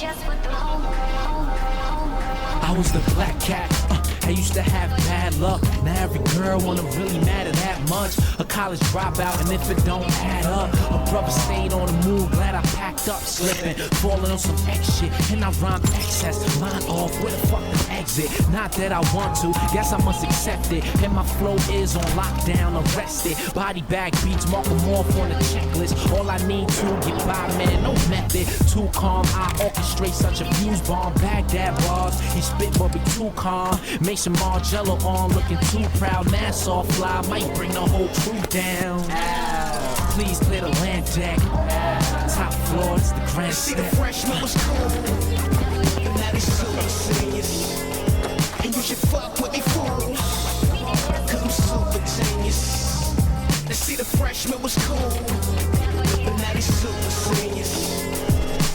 I was the black cat. I used to have bad luck. Now every girl wanna really matter that much. A college dropout, and if it don't add up, a brother stayed on the move. Glad I packed up, slipping, falling on some X shit, and I rhymed excess. Line off, where the fuck the exit? Not that I want to, guess I must accept it. And my flow is on lockdown, arrested. Body bag beats, mark them off on the checklist. All I need to get by, man, no method. Too calm, I orchestrate such a fuse bomb. Baghdad bars, he spit but be too calm. Make some Margello on, looking too proud. Nassau fly, might bring the whole crew down. Please clear the land deck. Top floor is the grand See, step. the freshman was cool, but now they super seniors. And you should fuck with me, fool, cause I'm super genius. They see the freshman was cool, but now they super seniors.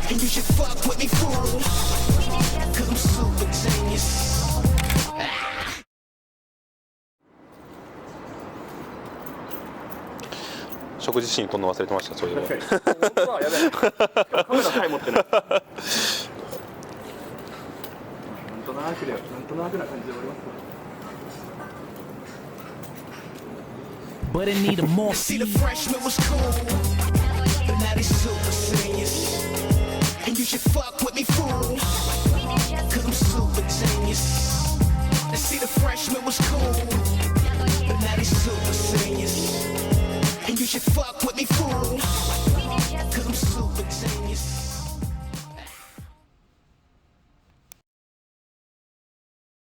And you should fuck with me, fool, cause I'm super genius. 食事シーンこんな忘れてました。そういうの。確かに。本当はやばい。カメラさえ持ってない。なんとなくで、なんとなくな感じで終わります。But it need a more See, the freshman was cool, but now they super seniors. And you should fuck with me, fool, cause I'm super genius. And see, the freshman was cool,